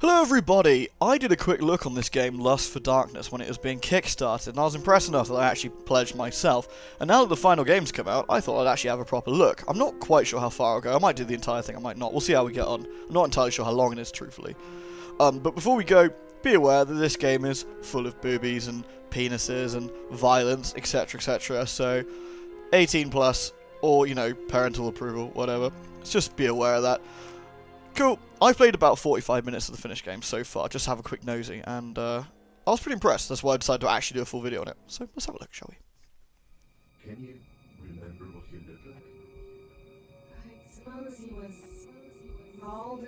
Hello everybody! I did a quick look on this game Lust for Darkness when it was being kickstarted, and I was impressed enough that I actually pledged myself, and now that the final game's come out, I thought I'd actually have a proper look. I'm not quite sure how far I'll go. I might do the entire thing, I might not. We'll see how we get on. I'm not entirely sure how long it is, truthfully. But before we go, be aware that this game is full of boobies and penises and violence, etc, etc, so 18 plus, or, you know, parental approval, whatever. Just be aware of that. Cool. I've played about 45 minutes of the finished game so far, just to have a quick nosy, and I was pretty impressed. That's why I decided to actually do a full video on it. So let's have a look, shall we? Can you remember what he looked like? I suppose he was bald.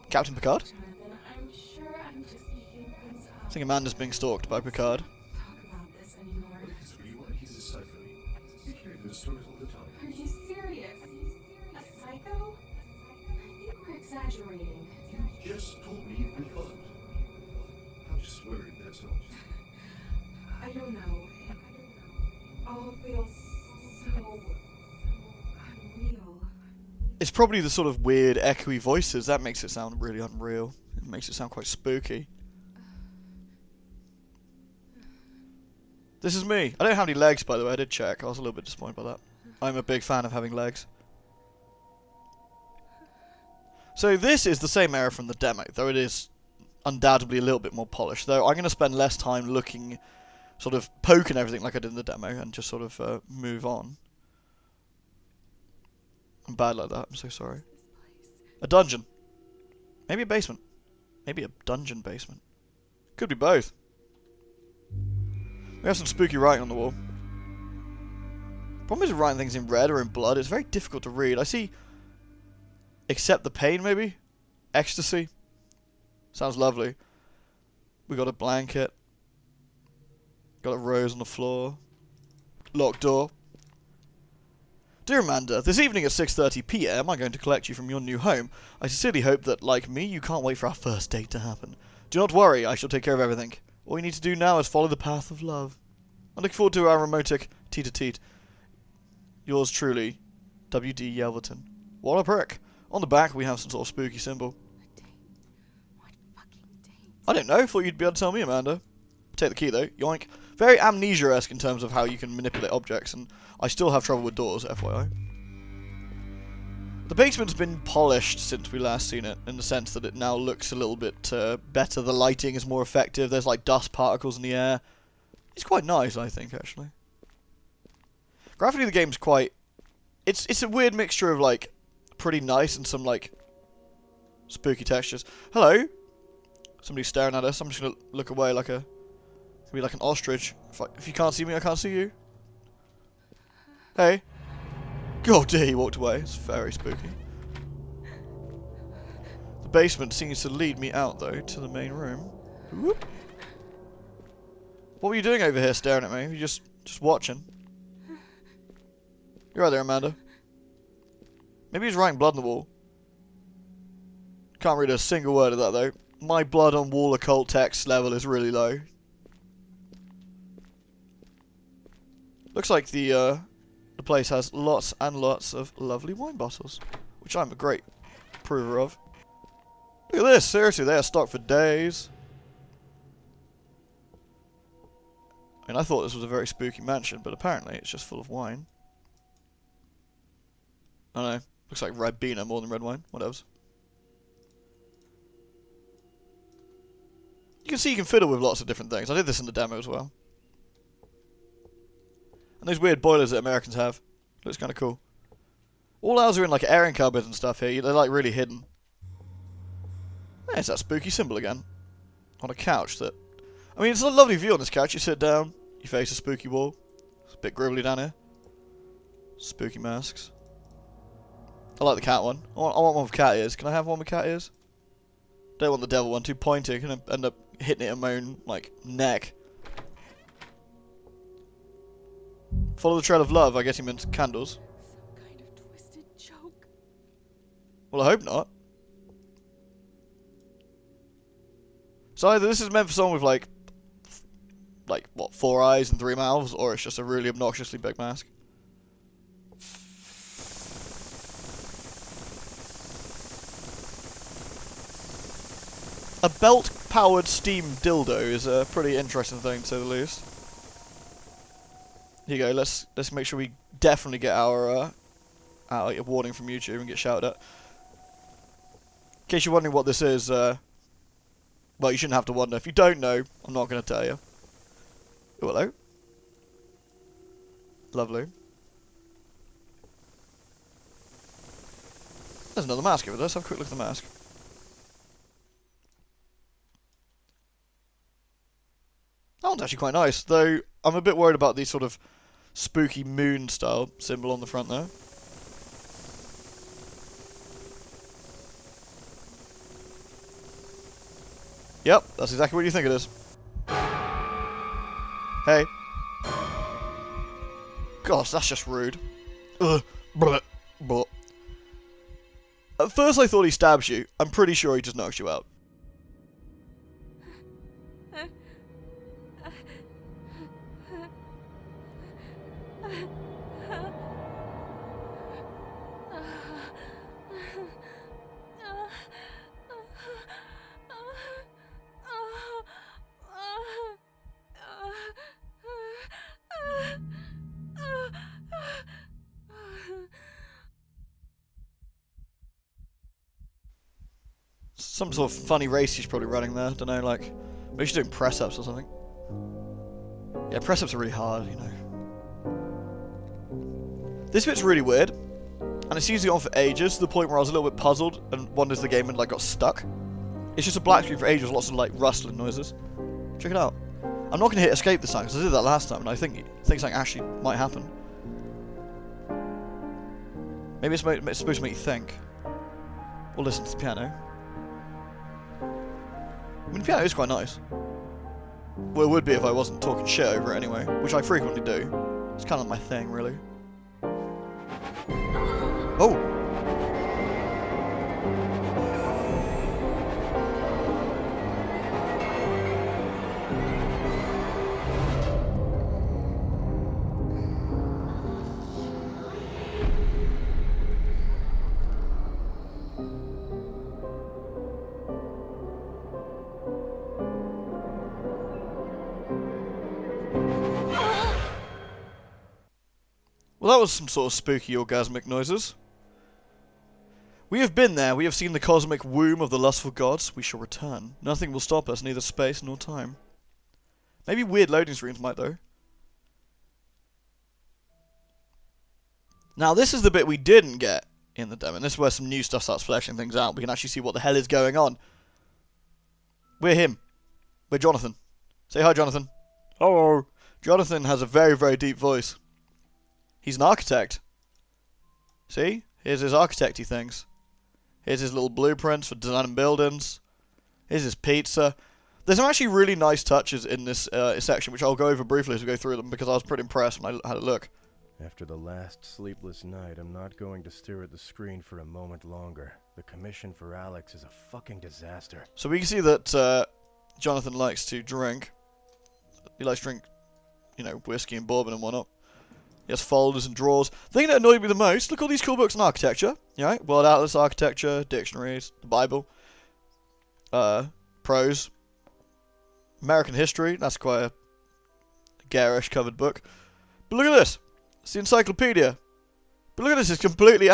Captain Picard? Jonathan, I'm sure I'm just making things I up. think Amanda's being stalked by Picard. Talk about this anymore. Because we want he's a psycho. You hear those stories all the time. Are you serious? A psycho? I think we're exaggerating. You just told me you've been fucked. I'm just worried, that's all. I don't know. It all feels so unreal. It's probably the sort of weird, echoey voices. That makes it sound really unreal. It makes it sound quite spooky. This is me. I don't have any legs, by the way. I did check. I was a little bit disappointed by that. I'm a big fan of having legs. So this is the same area from the demo, though it is undoubtedly a little bit more polished. Though I'm going to spend less time looking, sort of poking everything like I did in the demo, and just sort of move on. I'm bad like that, I'm so sorry. A dungeon. Maybe a basement. Maybe a dungeon basement. Could be both. We have some spooky writing on the wall. Problem is with writing things in red or in blood, it's very difficult to read. I see accept the pain, maybe? Ecstasy. Sounds lovely. We got a blanket. Got a rose on the floor. Locked door. Dear Amanda, this evening at 6:30 PM, I'm going to collect you from your new home. I sincerely hope that, like me, you can't wait for our first date to happen. Do not worry, I shall take care of everything. All you need to do now is follow the path of love. I look forward to our romantic teet-a-teet. Yours truly, W.D. Yelverton. What a prick. On the back, we have some sort of spooky symbol. A date? What fucking date? I don't know. Thought you'd be able to tell me, Amanda. Take the key, though. Yoink. Very Amnesia-esque in terms of how you can manipulate objects, and I still have trouble with doors, FYI. The basement's been polished since we last seen it, in the sense that it now looks a little bit better. The lighting is more effective. There's, like, dust particles in the air. It's quite nice, I think, actually. Graphically, the game's quite... It's a weird mixture of, like, pretty nice and some, like, spooky textures. Hello? Somebody's staring at us. I'm just gonna look away like a... Be like an ostrich. If you can't see me, I can't see you. Hey. God, dear, he walked away. It's very spooky. The basement seems to lead me out, though, to the main room. Whoop. What were you doing over here staring at me? You just watching? You're right there, Amanda. Maybe he's writing blood on the wall. Can't read a single word of that, though. My blood on wall occult text level is really low. Looks like the place has lots and lots of lovely wine bottles, which I'm a great approver of. Look at this, seriously, they are stocked for days. I mean, I thought this was a very spooky mansion, but apparently it's just full of wine. I don't know, looks like Ribena more than red wine, whatevs. You can see you can fiddle with lots of different things. I did this in the demo as well. And those weird boilers that Americans have. Looks kind of cool. All ours are in like airing cupboards and stuff here. They're like really hidden. There's that spooky symbol again. On a couch that... I mean, it's a lovely view on this couch. You sit down, you face a spooky wall. It's a bit gribbly down here. Spooky masks. I like the cat one. I want one with cat ears. Can I have one with cat ears? Don't want the devil one. Too pointy. Gonna end up hitting it in my own, like, neck. Follow the trail of love, I guess he meant candles. Some kind of twisted joke. Well, I hope not. So either this is meant for someone with like, what, 4 eyes and 3 mouths, or it's just a really obnoxiously big mask. A belt-powered steam dildo is a pretty interesting thing, to say the least. Here you go. Let's make sure we definitely get our warning from YouTube and get shouted at. In case you're wondering what this is, well, you shouldn't have to wonder. If you don't know, I'm not going to tell you. Oh, hello. Lovely. There's another mask over there. Let's have a quick look at the mask. That one's actually quite nice, though I'm a bit worried about the sort of spooky moon style symbol on the front there. Yep, that's exactly what you think it is. Hey. Gosh, that's just rude. Ugh. Bleh. Bleh. At first I thought he stabs you. I'm pretty sure he just knocks you out. Some sort of funny race he's probably running there. Don't know, like, maybe he's doing press-ups or something. Yeah, press-ups are really hard, you know. This bit's really weird, and it seems to go on for ages, to the point where I was a little bit puzzled and wondered if the game had, like, got stuck. It's just a black screen for ages with lots of, like, rustling noises. Check it out. I'm not going to hit escape this time, because I did that last time, and I think something actually might happen. Maybe it's supposed to make you think. Or listen to the piano. I mean, the piano is quite nice. Well, it would be if I wasn't talking shit over it anyway, which I frequently do. It's kind of my thing, really. Oh! Well, that was some sort of spooky orgasmic noises. We have been there, we have seen the cosmic womb of the lustful gods, we shall return. Nothing will stop us, neither space nor time. Maybe weird loading screens might, though. Now, this is the bit we didn't get in the demo, and this is where some new stuff starts fleshing things out. We can actually see what the hell is going on. We're him. We're Jonathan. Say hi, Jonathan. Hello. Jonathan has a very, very deep voice. He's an architect. See? Here's his architecty things. Here's his little blueprints for designing buildings. Here's his pizza. There's some actually really nice touches in this section, which I'll go over briefly as we go through them, because I was pretty impressed when I had a look. After the last sleepless night, I'm not going to stare at the screen for a moment longer. The commission for Alex is a fucking disaster. So we can see that Jonathan likes to drink. He likes to drink, you know, whiskey and bourbon and whatnot. He has folders and drawers. The thing that annoyed me the most, look at all these cool books on architecture. Yeah, World Atlas Architecture, dictionaries, the Bible, prose, American history. That's quite a garish covered book. But look at this. It's the encyclopedia. But look at this. It's completely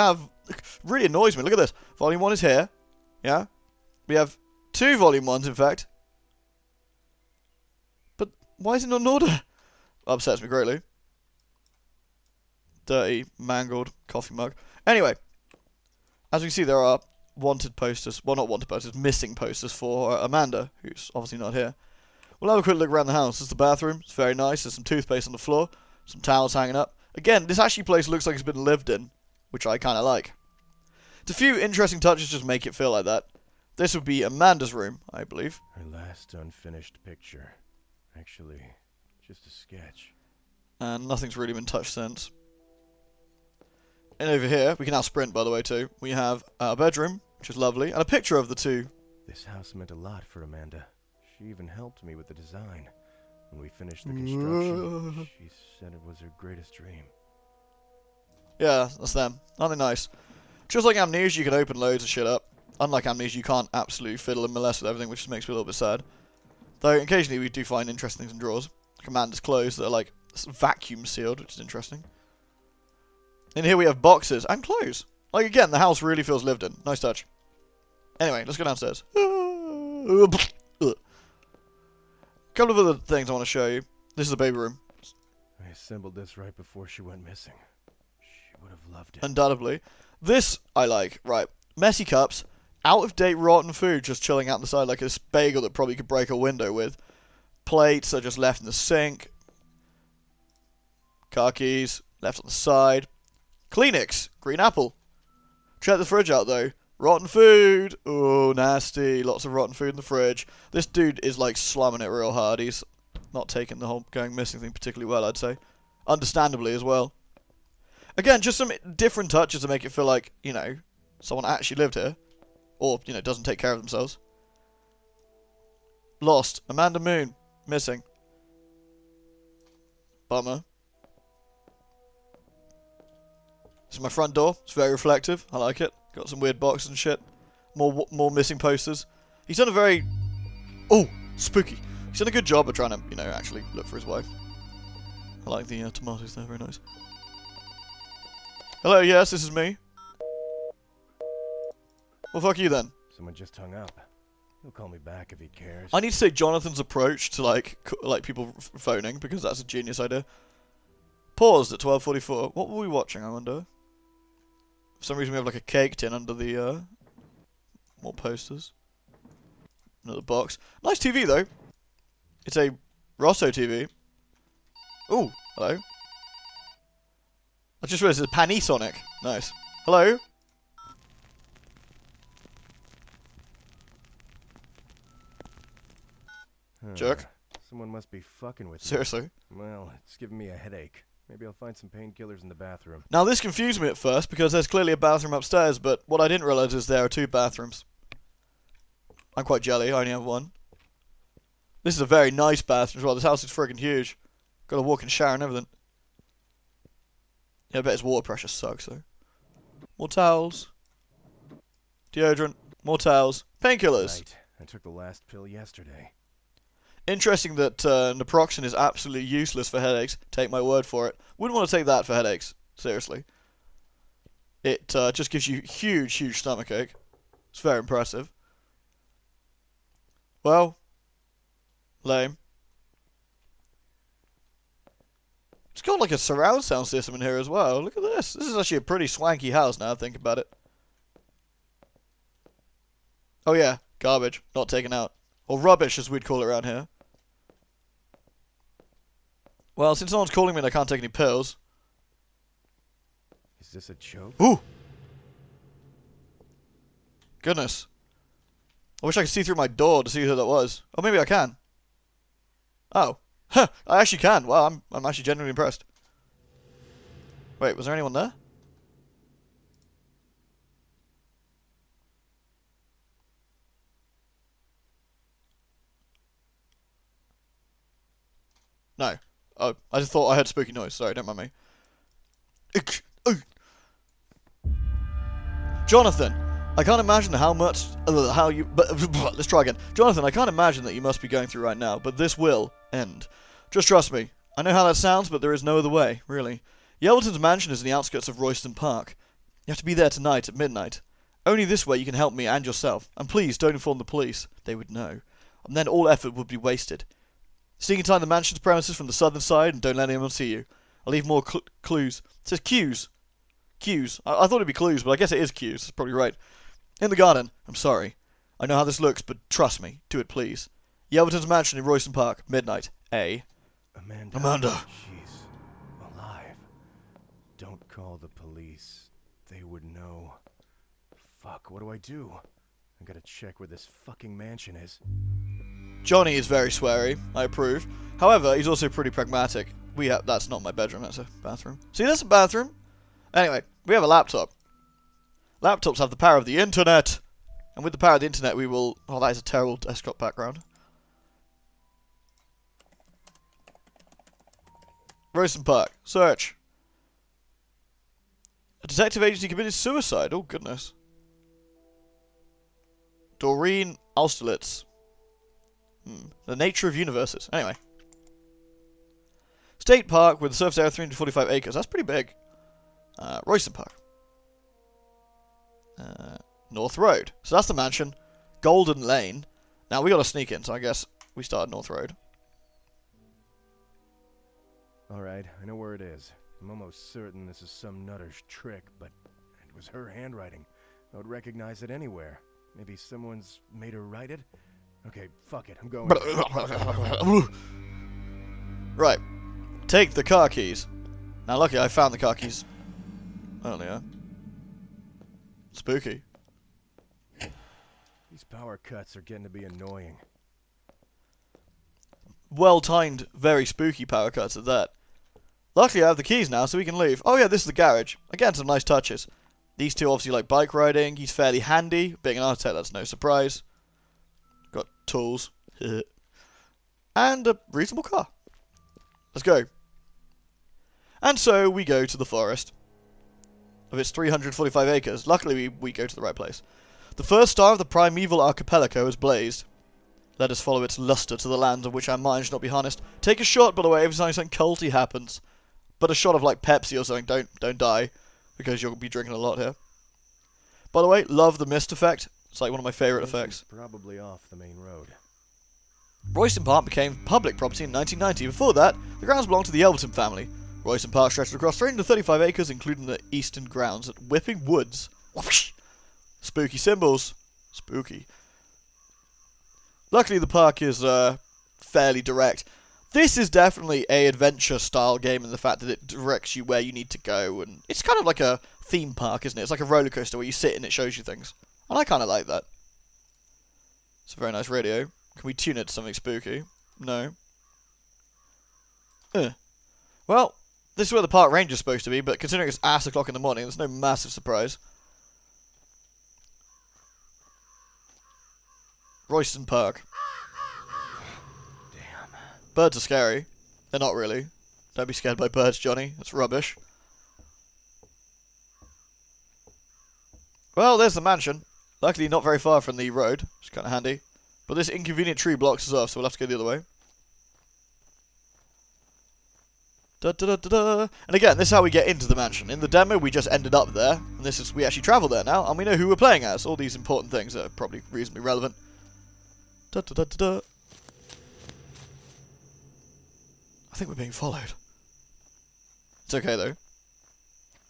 really annoys me. Look at this. Volume 1 is here. Yeah. We have 2 volume 1s, in fact. But why is it not in order? Upsets me greatly. Dirty, mangled coffee mug. Anyway, as we can see, there are wanted posters. Well, not wanted posters, missing posters for Amanda, who's obviously not here. We'll have a quick look around the house. This is the bathroom. It's very nice. There's some toothpaste on the floor, some towels hanging up. Again, this actually place looks like it's been lived in, which I kind of like. It's a few interesting touches just make it feel like that. This would be Amanda's room, I believe. Her last unfinished picture. Actually, just a sketch. And nothing's really been touched since. And over here, we can now sprint, by the way, too. We have a bedroom, which is lovely, and a picture of the two. This house meant a lot for Amanda. She even helped me with the design. When we finished the construction, she said it was her greatest dream. Yeah, that's them. Aren't they nice? Just like Amnesia, you can open loads of shit up. Unlike Amnesia, you can't absolutely fiddle and molest with everything, which just makes me a little bit sad. Though occasionally we do find interesting things in drawers. Commander's clothes that are like vacuum sealed, which is interesting. And here we have boxes and clothes. Like again, the house really feels lived in. Nice touch. Anyway, let's go downstairs. Couple of other things I want to show you. This is the baby room. I assembled this right before she went missing. She would have loved it. Undoubtedly. This I like. Right. Messy cups. Out-of-date rotten food just chilling out the side like a bagel that probably could break a window with. Plates are just left in the sink. Car keys left on the side. Kleenex. Green apple. Check the fridge out though. Rotten food. Oh, nasty. Lots of rotten food in the fridge. This dude is like slumming it real hard. He's not taking the whole going missing thing particularly well, I'd say. Understandably as well. Again, just some different touches to make it feel like, you know, someone actually lived here. Or, you know, doesn't take care of themselves. Lost. Amanda Moon. Missing. Bummer. This is my front door. It's very reflective. I like it. Got some weird boxes and shit. More missing posters. He's done a very... Oh, spooky. He's done a good job of trying to, you know, actually look for his wife. I like the tomatoes there. Very nice. Hello, yes, this is me. Well, fuck you then. Someone just hung up. He'll call me back if he cares. I need to say Jonathan's approach to like people phoning because that's a genius idea. Paused at 12:44. What were we watching? I wonder. For some reason we have like a cake tin under the more posters. Another box. Nice TV though. It's a Rosso TV. Ooh, hello. I just realised it's a Panasonic. Nice. Hello. Jerk. Someone must be fucking with me. Seriously. Well, it's giving me a headache. Maybe I'll find some painkillers in the bathroom. Now this confused me at first because there's clearly a bathroom upstairs, but what I didn't realise is there are two bathrooms. I'm quite jelly, I only have one. This is a very nice bathroom as well. This house is friggin' huge. Got a walk-in shower and everything. Yeah, I bet its water pressure sucks though. More towels. Deodorant. More towels. Painkillers. Right. I took the last pill yesterday. Interesting that naproxen is absolutely useless for headaches. Take my word for it. Wouldn't want to take that for headaches. Seriously. It just gives you huge, huge stomachache. It's very impressive. Well, lame. It's got like a surround sound system in here as well. Look at this. This is actually a pretty swanky house now I think about it. Oh yeah, garbage. Not taken out. Or rubbish as we'd call it around here. Well, since no one's calling me and I can't take any pills. Is this a joke? Ooh! Goodness. I wish I could see through my door to see who that was. Oh, maybe I can. Oh. Huh, I actually can. Wow, I'm actually genuinely impressed. Wait, was there anyone there? No. Oh, I just thought I heard spooky noise. Sorry, don't mind me. Jonathan, I can't imagine how much... let's try again. Jonathan, I can't imagine that you must be going through right now, but this will end. Just trust me. I know how that sounds, but there is no other way, really. YELVERTON'S mansion is in the outskirts of Royston Park. You have to be there tonight at midnight. Only this way you can help me and yourself. And please, don't inform the police. They would know. And then all effort would be wasted. Sneak inside the mansion's premises from the southern side and don't let anyone see you. I'll leave more clues. It says cues. Cues. I thought it'd be clues, but I guess it is cues. That's probably right. In the garden. I'm sorry. I know how this looks, but trust me. Do it, please. YELVERTON'S mansion in Royston Park. Midnight. A. Amanda. She's alive. Don't call the police. They would know. Fuck, what do I do? I gotta check where this fucking mansion is. Johnny is very sweary. I approve. However, he's also pretty pragmatic. That's not my bedroom, that's a bathroom. See, that's a bathroom. Anyway, we have a laptop. Laptops have the power of the internet. And with the power of the internet, we will... Oh, that is a terrible desktop background. Royston Park. Search. A detective agency committed suicide. Oh, goodness. Doreen Austerlitz. The nature of universes. Anyway. State Park with a surface area of 345 acres. That's pretty big. Royston Park. North Road. So that's the mansion. Golden Lane. Now we gotta sneak in, so I guess we start at North Road. Alright, I know where it is. I'm almost certain this is some nutter's trick, but it was her handwriting. I would recognize it anywhere. Maybe someone's made her write it? Okay, fuck it, I'm going. Right. Take the car keys. Now luckily I found the car keys earlier. Spooky. These power cuts are getting to be annoying. Well-timed, very spooky power cuts at that. Luckily I have the keys now, so we can leave. Oh yeah, this is the garage. Again, some nice touches. These two obviously like bike riding. He's fairly handy. Being an architect, that's no surprise. Got tools. And a reasonable car. Let's go. And so we go to the forest. Of its 345 acres. Luckily we go to the right place. The first star of the primeval archipelago has blazed. Let us follow its luster to the lands of which our minds should not be harnessed. Take a shot, by the way, every time something culty happens. But a shot of, like, Pepsi or something. Don't die. Because you'll be drinking a lot here. By the way, love the mist effect. It's like one of my favourite effects. Probably off the main road. Royston Park became public property in 1990. Before that, the grounds belonged to the Yelverton family. Royston Park stretched across 335 acres, including the eastern grounds at Whipping Woods. Whoosh! Spooky symbols. Spooky. Luckily, the park is fairly direct. This is definitely a adventure-style game in the fact that it directs you where you need to go, and it's kind of like a theme park, isn't it? It's like a roller coaster where you sit and it shows you things. And I kind of like that. It's a very nice radio. Can we tune it to something spooky? No. Well, this is where the park ranger's supposed to be, but considering it's ass o'clock in the morning, there's no massive surprise. Royston Park. Damn. Birds are scary. They're not really. Don't be scared by birds, Johnny. That's rubbish. Well, there's the mansion. Luckily not very far from the road. It's kind of handy. But this inconvenient tree blocks us off, so we'll have to go the other way. Da-da-da-da-da. And again, this is how we get into the mansion. In the demo, we just ended up there. And this is, we actually travel there now, and we know who we're playing as. All these important things that are probably reasonably relevant. Da-da-da-da-da. I think we're being followed. It's okay, though.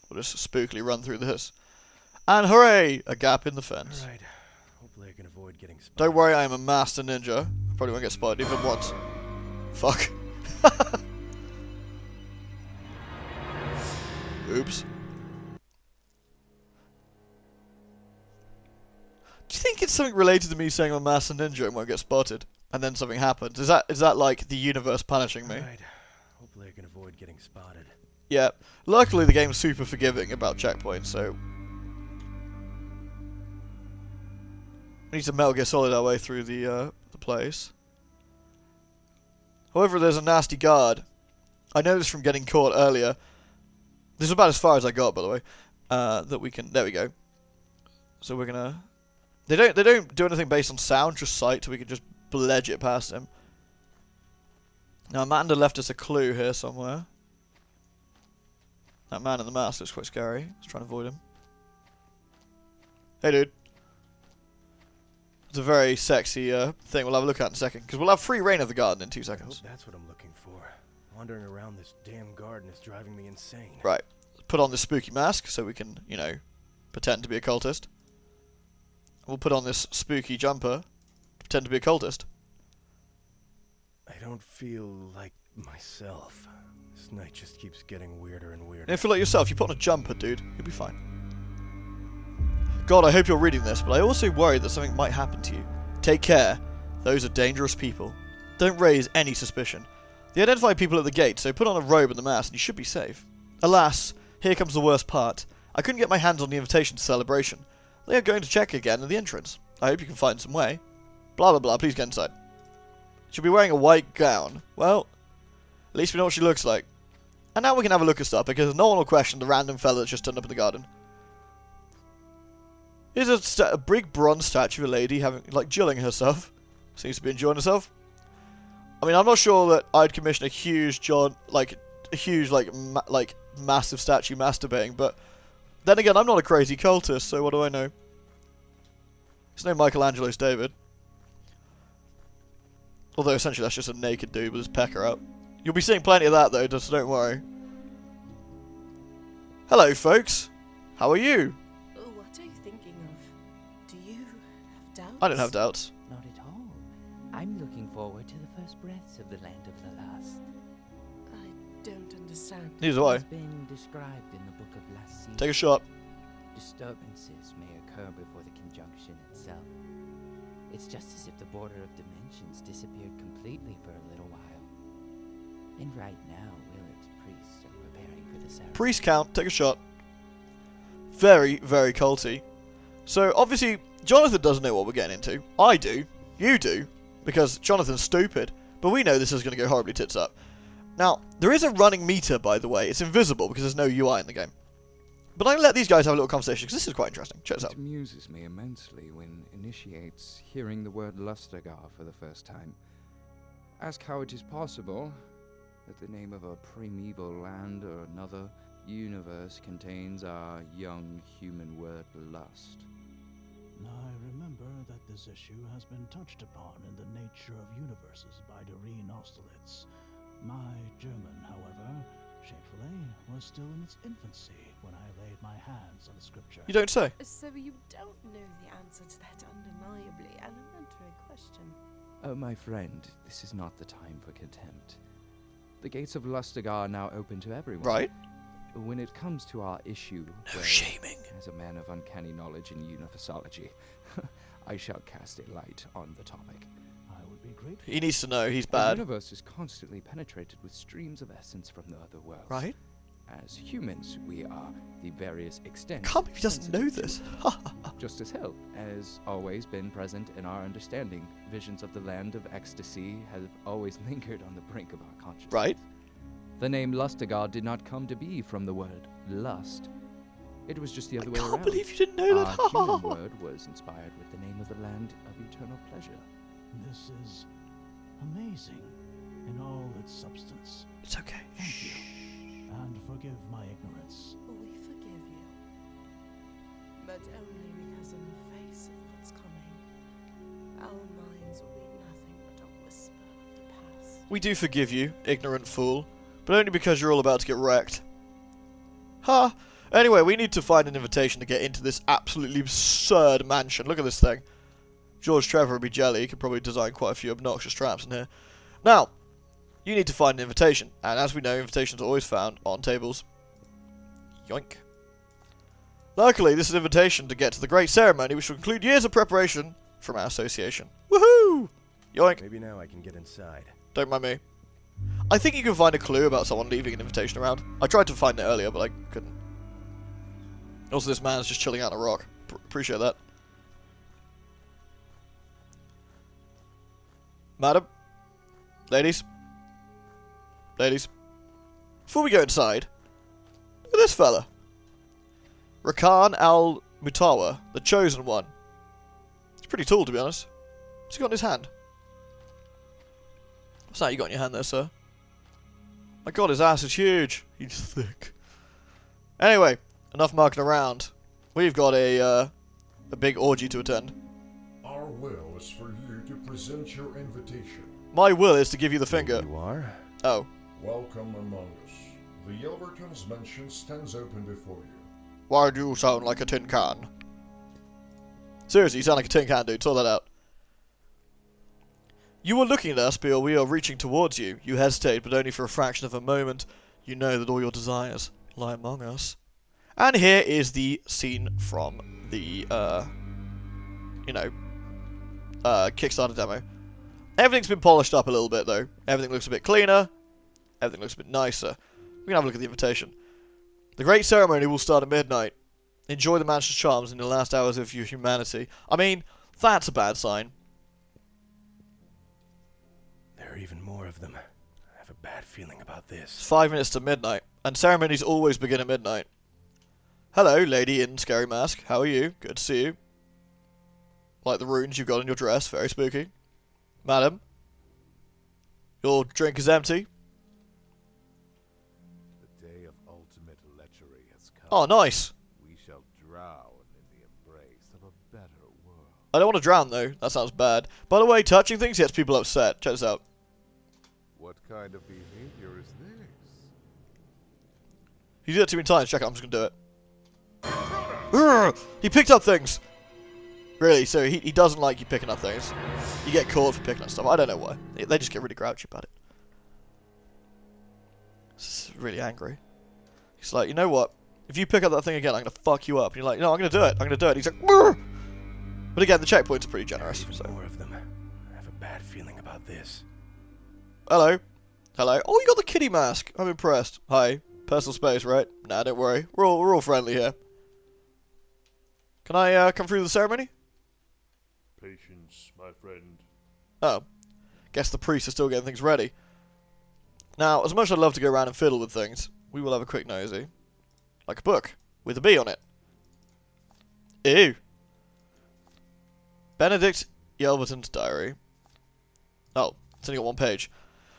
We'll just spookily run through this. And hooray! A gap in the fence. Alright. Hopefully I can avoid getting spotted. Don't worry, I am a master ninja. I probably won't get spotted even once. Fuck. Oops. Do you think it's something related to me saying I'm a master ninja and won't get spotted? And then something happens? Is that like the universe punishing me? Alright. Hopefully I can avoid getting spotted. Yeah. Luckily the game's super forgiving about checkpoints, so... We need to Metal Gear Solid our way through the place. However, there's a nasty guard. I know this from getting caught earlier. This is about as far as I got, by the way. That we can... There we go. So we're gonna... They don't do anything based on sound, just sight, so we can just bledge it past him. Now, Amanda left us a clue here somewhere. That man in the mask looks quite scary. Let's try and avoid him. Hey, dude. It's a very sexy thing we'll have a look at in a second, because we'll have free reign of the garden in 2 seconds. I hope that's what I'm looking for. Wandering around this damn garden is driving me insane. Right. Put on this spooky mask so we can, you know, pretend to be a cultist. We'll put on this spooky jumper to pretend to be a cultist. I don't feel like myself. This night just keeps getting weirder and weirder. You don't feel like yourself. You put on a jumper, dude. You'll be fine. God, I hope you're reading this, but I also worry that something might happen to you. Take care. Those are dangerous people. Don't raise any suspicion. They identify people at the gate, so put on a robe and the mask and you should be safe. Alas, here comes the worst part. I couldn't get my hands on the invitation to celebration. They are going to check again at the entrance. I hope you can find some way. Blah blah blah, please get inside. She'll be wearing a white gown. Well, at least we know what she looks like. And now we can have a look at stuff, because no one will question the random fella that's just turned up in the garden. Here's a big bronze statue of a lady having, like, jilling herself. Seems to be enjoying herself. I mean, I'm not sure that I'd commission a huge massive statue masturbating, but then again, I'm not a crazy cultist, so what do I know? It's no Michelangelo's David. Although, essentially, that's just a naked dude with his pecker out. You'll be seeing plenty of that, though, just don't worry. Hello, folks. How are you? What are you thinking of? Do you have doubts? I don't have doubts. Not at all. I'm looking forward to the first breaths of the land of the last. I don't understand. Neither do I. It's been described in the book of last season. Take a shot. Disturbances may occur before the conjunction itself. It's just as if the border of dimensions disappeared completely for a little while. And right now, Willard's priests are preparing for the ceremony. Priest count. Take a shot. Very, very culty. So, obviously, Jonathan doesn't know what we're getting into. I do. You do. Because Jonathan's stupid. But we know this is going to go horribly tits up. Now, there is a running meter, by the way. It's invisible because there's no UI in the game. But I'm going to let these guys have a little conversation because this is quite interesting. Check this out. It amuses me immensely when initiates hearing the word Lustagar for the first time. Ask how it is possible that the name of a primeval land or another universe contains our young human word lust. I remember that this issue has been touched upon in The Nature of Universes by Doreen Austerlitz. My German, however, shamefully, was still in its infancy when I laid my hands on the scripture. You don't say. So you don't know the answer to that undeniably elementary question? Oh, my friend, this is not the time for contempt. The gates of Lustagar are now open to everyone. Right. When it comes to our issue, No shaming. as a man of uncanny knowledge in universology, I shall cast a light on the topic. I would be grateful. He needs to know he's The bad. universe is constantly penetrated with streams of essence from the other worlds. Right? As humans, we are the various extents. Can't believe he doesn't know sensitive this. to just as hell has always been present in our understanding. Visions of the land of ecstasy have always lingered on the brink of our consciousness. Right? The name Lustagar did not come to be from the word lust. It was just the other way I around. can't believe you didn't know that. Our human word was inspired with the name of the land of eternal pleasure. This is amazing in all its substance. It's okay. Thank you. And forgive my ignorance. We forgive you. But only because in the face of what's coming, our minds will be nothing but a whisper of the past. We do forgive you, ignorant fool. But only because you're all about to get wrecked. Ha! Anyway, we need to find an invitation to get into this absolutely absurd mansion. Look at this thing. George Trevor would be jelly. He could probably design quite a few obnoxious traps in here. Now, you need to find an invitation. And as we know, invitations are always found on tables. Yoink. Luckily, this is an invitation to get to the great ceremony, which will include years of preparation from our association. Woohoo! Yoink. Maybe now I can get inside. Don't mind me. I think you can find a clue about someone leaving an invitation around. I tried to find it earlier, but I couldn't. Also, this man's just chilling out on a rock. Appreciate that. Madam? Ladies? Ladies? Before we go inside, look at this fella. Rakan al-Mutawa, the chosen one. He's pretty tall, to be honest. What's he got in his hand? What's that you got in your hand there, sir? My god, his ass is huge. He's thick. Anyway, enough marking around. We've got a big orgy to attend. Our will is for you to present your invitation. My will is to give you the finger. There you are. Oh. Welcome among us. The Yelverton'S mansion stands open before you. Why do you sound like a tin can? Seriously, you sound like a tin can, dude. Sort that out. You are looking at us, but we are reaching towards you. You hesitate, but only for a fraction of a moment. You know that all your desires lie among us. And here is the scene from the, Kickstarter demo. Everything's been polished up a little bit, though. Everything looks a bit cleaner. Everything looks a bit nicer. We can have a look at the invitation. The great ceremony will start at midnight. Enjoy the mansion's charms in the last hours of your humanity. I mean, that's a bad sign. There are even more of them. I have a bad feeling about It's this. 5 minutes to midnight, and ceremonies always begin at midnight. Hello, lady in scary mask. How are you? Good to see you. Like the runes you've got on your dress. Very spooky. Madam, your drink is empty. The day of ultimate lechery has come. Oh, nice. We shall drown in the embrace of a better world. I don't want to drown, though. That sounds bad. By the way, touching things gets people upset. Check this out. What kind of behavior is this? You did it too many times. Check it. I'm just going to do it. Urgh! He picked up things. Really? So he doesn't like you picking up things. You get caught for picking up stuff. I don't know why. They just get really grouchy about it. It's really angry. He's like, you know what? If you pick up that thing again, I'm going to fuck you up. And you're like, no, I'm going to do it. I'm going to do it. He's like, Brr! But again, the checkpoints are pretty generous. Even So. more of them. I have a bad feeling about this. Hello. Hello. Oh, you got the kitty mask. I'm impressed. Hi. Personal space, right? Nah, don't worry. We're all friendly here. Can I come through the ceremony? Patience, my friend. Oh. Guess the priests are still getting things ready. Now, as much as I'd love to go around and fiddle with things, we will have a quick nosy. Like a book, with a bee on it. Ew. Benedict Yelverton's diary. Oh, it's only got one page.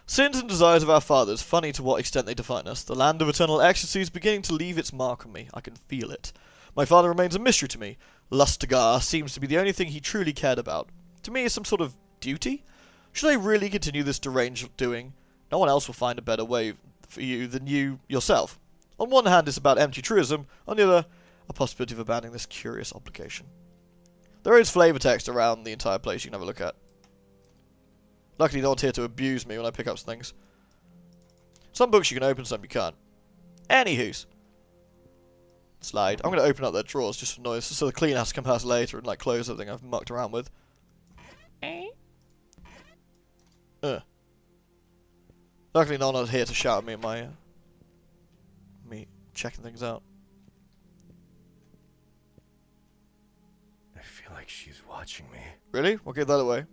Sins and desires of our fathers, funny to what extent they define us. The land of eternal ecstasy is beginning to leave its mark on me. I can feel it. My father remains a mystery to me. Lustigar seems to be the only thing he truly cared about. To me, it's some sort of duty? Should I really continue this deranged doing? No one else will find a better way for you than you yourself. On one hand, it's about empty truism. On the other, a possibility of abandoning this curious obligation. There is flavor text around the entire place you can have a look at. Luckily, no one's here to abuse me when I pick up things. Some books you can open, some you can't. Anywho's. Slide. I'm going to open up their drawers just for noise, so the cleaner has to come past later and like close everything I've mucked around with. Luckily, no one's here to shout at me at my me checking things out. I feel like she's watching me. Really? We'll give that away.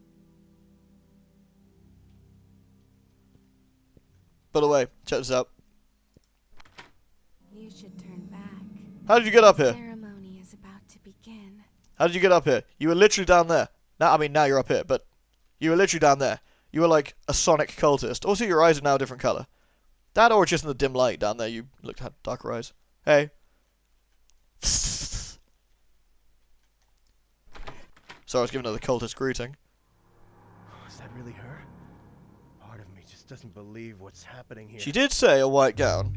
By the way, check this out. You should turn back. How did you get up here? Ceremony is about to begin. How did you get up here? You were literally down there. Now, I mean, now you're up here, but you were literally down there. You were like a sonic cultist. Also, your eyes are now a different colour. That or just in the dim light down there, you looked at darker eyes. Hey. Sorry, I was giving her the cultist greeting. Is that really her? Part of me just doesn't believe what's happening here. She did say a white gown.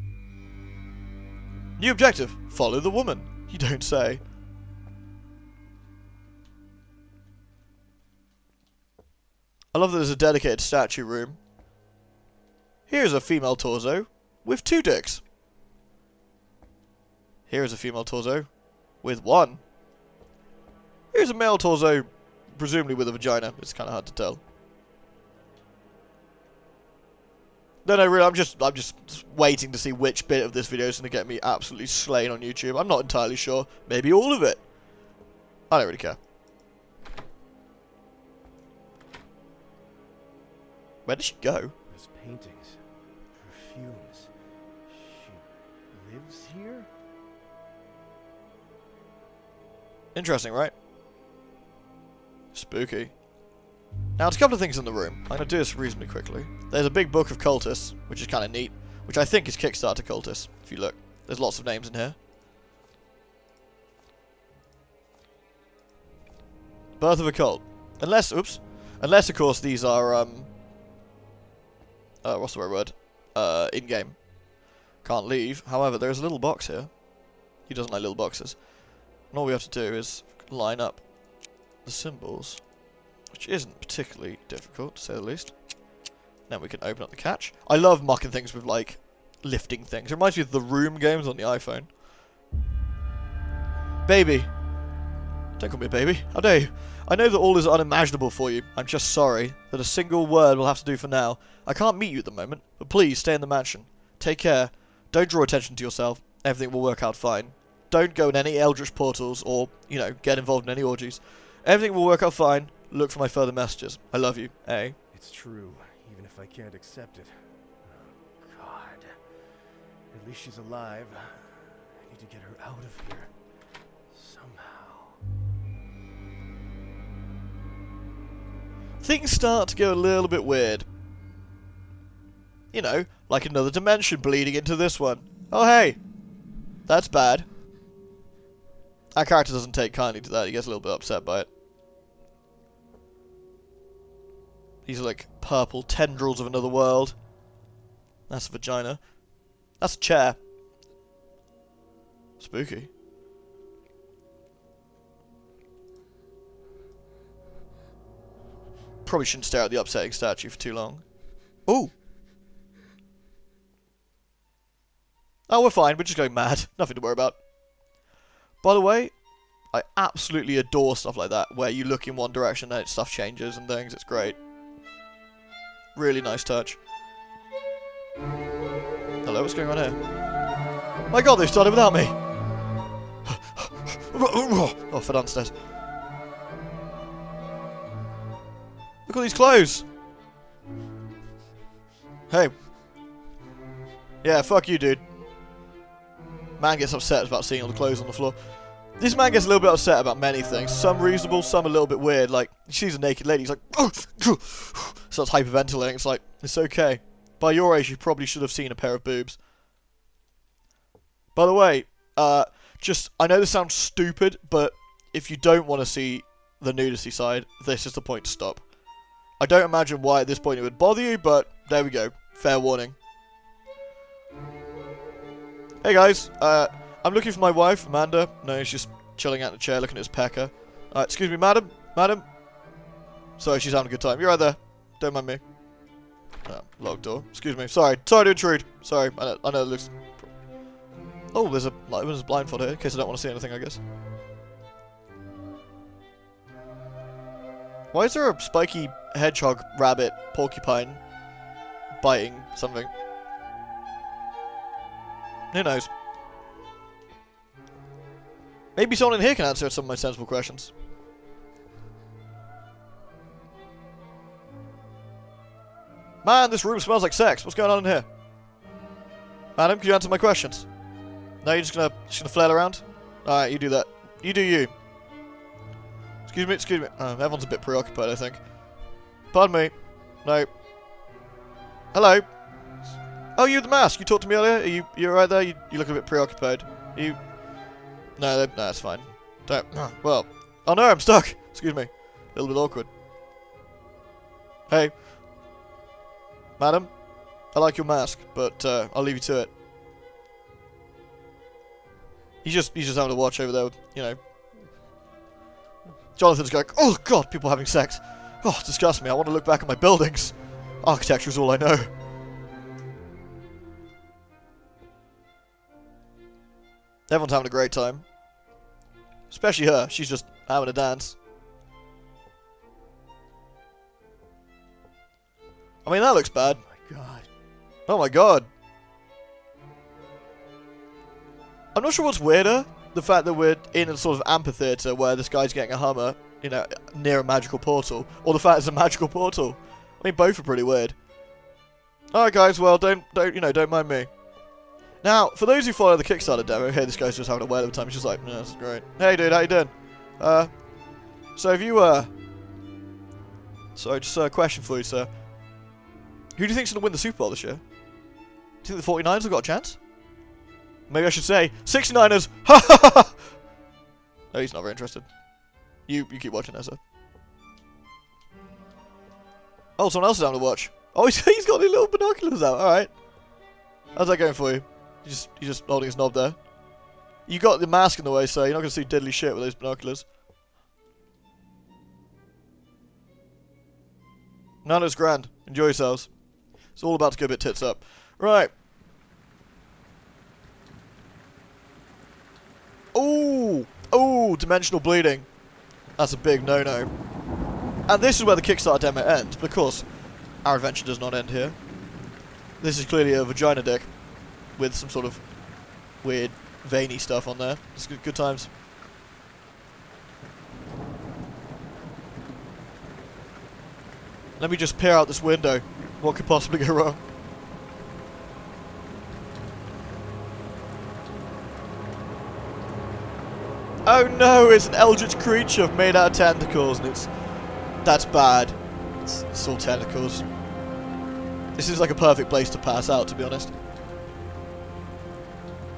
New objective. Follow the woman. You don't say. I love that there's a dedicated statue room. Here's a female torso with 2 dicks. Here's a female torso with 1. Here's a male torso, presumably with a vagina. It's kind of hard to tell. No, really, I'm just waiting to see which bit of this video is going to get me absolutely slain on YouTube. I'm not entirely sure. Maybe all of it. I don't really care. Where did she go? Those paintings, perfumes. She lives here? Interesting, right? Spooky. Now, there's a couple of things in the room. I'm going to do this reasonably quickly. There's a big book of cultists, which is kind of neat, which I think is Kickstarter cultists, if you look. There's lots of names in here. Birth of a cult. Unless, oops. Unless, of course, these are, what's the right word? In-game. Can't leave. However, there's a little box here. He doesn't like little boxes. And all we have to do is line up the symbols, which isn't particularly difficult, to say the least. Then we can open up the catch. I love mucking things with, like, lifting things. It reminds me of the Room games on the iPhone. Baby. Don't call me a baby. How dare you? I know that all is unimaginable for you. I'm just sorry that a single word will have to do for now. I can't meet you at the moment, but please stay in the mansion. Take care. Don't draw attention to yourself. Everything will work out fine. Don't go in any eldritch portals or, you know, get involved in any orgies. Everything will work out fine. Look for my further messages. I love you. A. It's true, even if I can't accept it. Oh, God. At least she's alive. I need to get her out of here. Somehow. things start to go a little bit weird. You know, like another dimension bleeding into this one. Oh hey! That's bad. Our character doesn't take kindly to that, he gets a little bit upset by it. These are like purple tendrils of another world. That's a vagina. That's a chair. Spooky. Probably shouldn't stare at the upsetting statue for too long. Ooh! Oh, we're fine. We're just going mad. Nothing to worry about. By the way, I absolutely adore stuff like that, where you look in one direction and stuff changes and things. It's great. Really nice touch. Hello, what's going on here? My god, they started without me! Oh, fell downstairs. Look at these clothes! Hey. Yeah, fuck you, dude. Man gets upset about seeing all the clothes on the floor. This man gets a little bit upset about many things. Some reasonable, some a little bit weird. Like, he sees a naked lady, he's like, starts hyperventilating. It's like, it's okay. By your age, you probably should have seen a pair of boobs. By the way, I know this sounds stupid, but if you don't want to see the nudity side, this is the point to stop. I don't imagine why at this point it would bother you, but there we go. Fair warning. Hey guys, I'm looking for my wife, Amanda. No, she's just chilling out in the chair looking at his pecker. Excuse me, madam? Madam? Sorry, she's having a good time. You're right there. Don't mind me. Locked door. Excuse me. Sorry to intrude. Sorry, I know it looks... Oh, there's a blindfold here, in case I don't want to see anything, I guess. Why is there a spiky hedgehog, rabbit, porcupine biting something? Who knows? Maybe someone in here can answer some of my sensible questions. Man, this room smells like sex. What's going on in here? Madam, can you answer my questions? No, you're just gonna flail around? Alright, you do that. You do you. Excuse me. Everyone's a bit preoccupied, I think. Pardon me. No. Hello. Oh, you with the mask. You talked to me earlier. You right there? You look a bit preoccupied. You... No, that's fine. Don't... Well. Oh no, I'm stuck. Excuse me. A little bit awkward. Hey. Madam. I like your mask, but I'll leave you to it. He's just having to watch over there, you know. Jonathan's going, oh god, people having sex. Oh, disgust me. I want to look back at my buildings. Architecture is all I know. Everyone's having a great time. Especially her. She's just having a dance. I mean, that looks bad. Oh my god. Oh my god. I'm not sure what's weirder. The fact that we're in a sort of amphitheatre where this guy's getting a Hummer, you know, near a magical portal. Or the fact it's a magical portal. I mean, both are pretty weird. Alright guys, well, don't mind me. Now, for those who follow the Kickstarter demo, hey, this guy's just having a whale of a time. He's just like, yeah, that's great. Hey dude, how you doing? So if you, sorry, just a question for you, sir. Who do you think's going to win the Super Bowl this year? Do you think the 49ers have got a chance? Maybe I should say, 69ers! Ha ha ha! No, he's not very interested. You keep watching there, sir. Oh, someone else is having to watch. Oh, he's got his little binoculars out, alright. How's that going for you? You're just holding his knob there. You got the mask in the way, so you're not going to see diddly shit with those binoculars. No, it's grand. Enjoy yourselves. It's all about to go a bit tits up. Right. Ooh! Ooh! Dimensional bleeding. That's a big no-no. And this is where the Kickstarter demo ends. But of course, our adventure does not end here. This is clearly a vagina dick. With some sort of weird, veiny stuff on there. It's good times. Let me just peer out this window. What could possibly go wrong? Oh no, it's an eldritch creature made out of tentacles, and that's bad. It's all tentacles. This is like a perfect place to pass out, to be honest.